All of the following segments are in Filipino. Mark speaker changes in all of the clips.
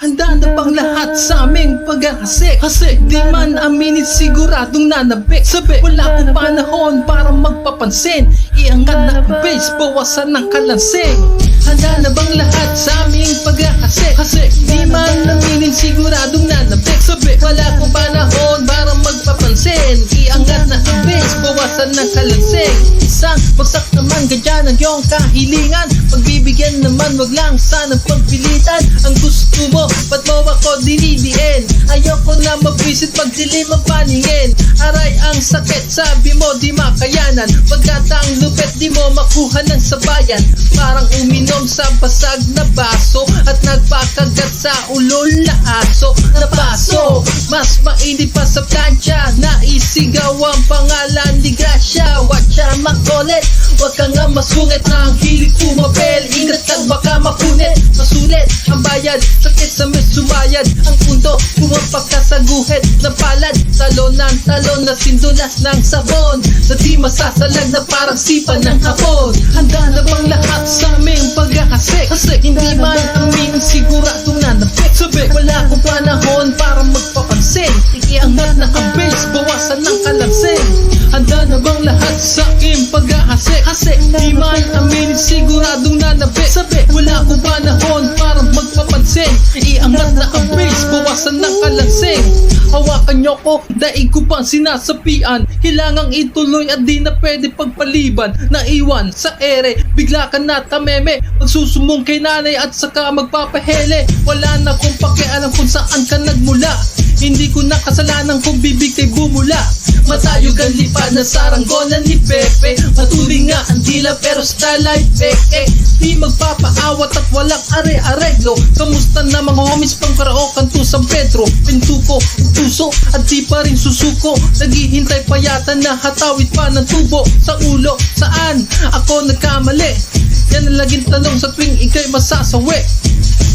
Speaker 1: Handa na bang lahat sa aming paghahasik? Kasi di man aminin siguradong nanabik. Sabi, wala pong panahon para magpapansin. Iangat na ang base, bawasan ng kalansing. Handa na bang lahat sa aming paghahasik? Kasi di man aminin siguradong nanabik. Sabi, wala pong panahon para magpapansin. Iangat na ang base, bawasan ng kalansing. Isang bagsak naman ganyan ang iyong kahilingan. Pagbibigyan naman wag lang sanang pagpilitan. Ang gusto mo, ba't mo ako dinidiin? Ayoko na mabwisit pagdilim ang paningin. Aray ang sakit, sabi mo di makayanan. Pagkatang lupit di mo makuha ng sabayan. Parang uminom sa basag na baso at nagpakagat sa ulo na aso. Napaso, mas mainit pa sa plancha. Naisigaw ang pangalan ni Gracia. Watcha makulit, wag ka nga masungit. Nang hilig pumapel, ingat ka baka mapunit. Masulit ang bayad, sakit sa may sumayad. Ang pundo, pumapak ka sa guhit ng palad. Talon ng talon na sindulas ng sabon. Na di masasalag na parang sipa ng hapon. Handa na bang lahat sa aming paghahasik? Kasi hindi man amin siguradong nanapik. Sabi, wala akong panahon para magpapansin. Iangat na ang base, bawasan ng kalansing. Handa na bang lahat sa aking paghahasik? Kasi di man amin siguradong nanapik. Sabi, wala akong panahon para magpapansin. Iangat na ang base, bawasan ng kalansing. Hawakan nyo ko, daig ko pang sinasapian. Kailangang ituloy at di na pwede pagpaliban. Naiwan sa ere, bigla ka na tameme. Magsusumong kay nanay at saka magpapahele. Wala na kung pakialam kung saan ka nagmula. Hindi ko na kasalanan kung bibig kay bumula. Matayog ang lipad na saranggolan ni Pepe. Matuloy nga ang dila pero style ay peke. Di magpapaawat at walang are-areglo. Kamusta na mga homies pang karaokan to San Pedro? Pintuko, puso at di pa rin susuko. Naghihintay pa yata na hatawid pa ng tubo. Sa ulo, saan ako nagkamali? Yan ang laging tanong sa tuwing ikay masasawi.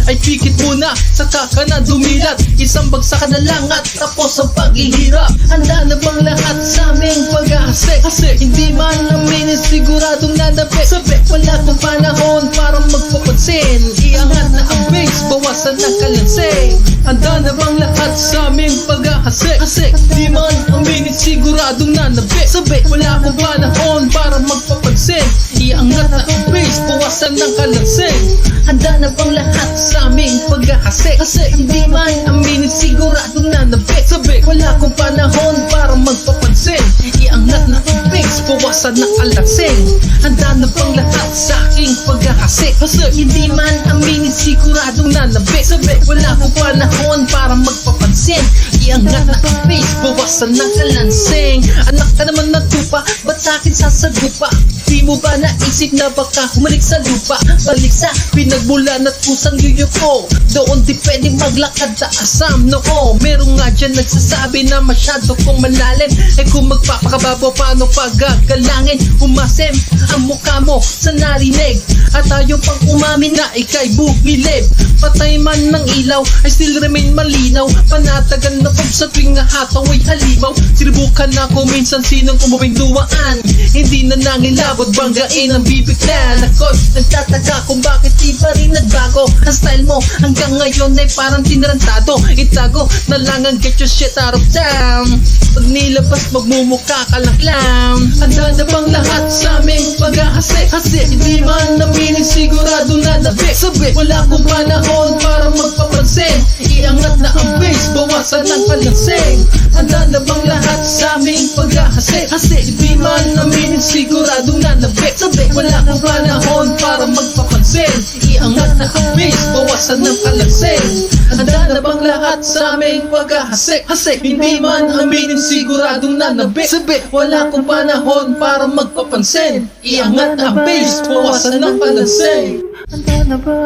Speaker 1: Ay pikit muna, saka ka na dumilat. Isang bagsak na lang at tapos ang paghihirap. Handa na bang lahat sa aming paghahasik? Kasi hindi man aminin siguradong nanapik. Sabi, wala pong panahon para magpapansin. Iangat na ang base, bawasan ng kalansing. Handa na bang lahat sa aming paghahasik? Kasi hindi man aminin siguradong nanapik. Sabi, wala pong panahon para magpapansin. Iangat na ang base, bawasan ng kalansing. Handa na bang lahat sa aming paghahasik? Kasi hindi man aminin siguradong nanapik. Sabi, wala akong panahon para magpapansin. Iangat na ang base, bawasan ng kalansing. Handa na bang lahat sa aking paghahasik? Kasi hindi man aminin siguradong nanapik. Sabi, wala akong panahon para magpapansin. Iangat na ang base, bawasan ng kalansing. Anak ka naman ng tupa, ba't sa'kin sasagupa? Di mo ba naisip na baka humalik sa lupa? Balik sa pinagmulan at pusang yuyuko. Doon di pwedeng maglakad sa asam noo. Meron nga dyan nagsasabi na masyado kong malalim. Eh kung magpapakababaw paano pagagalangin? Umasim ang mukha mo sa narinig. At tayo pang umamin na ikay bumilib. Patay man ng ilaw ay still remain malinaw. Panatagan na pag sa tuwing hataw ay halimaw. Sinibukan na ko minsan sinong umuwing duwaan. Hindi na nangilabot banggain ang bibiglan. Ako'y nagtataka kung bakit di pa rin nagbago. Ang style mo hanggang ngayon ay parang tinarantado. Itago na lang ang get your shit out of town. Pag nilabas magmumukha ka lang clown. Handa na bang lahat sa aming paghahasik? Kasi hindi man aminin sigurado na nabik. Sabi, wala akong panahon para magpapansin. Iangat na ang base, bawasan ng kalansing. Handa na bang lahat sa aming paghahasik? Kasi hindi man aminin sigurado na nabik. Sabi, wala akong panahon para magpapansin. Iangat na ang base, bawasan ng kalansing. Handa na bang lahat sa aming paghahasik? Kasi hindi man aminin siguradong nanabik. Sabi, wala akong panahon para magpapansin. Iangat na ang base, bawasan ng kalansing.
Speaker 2: Handa na ba?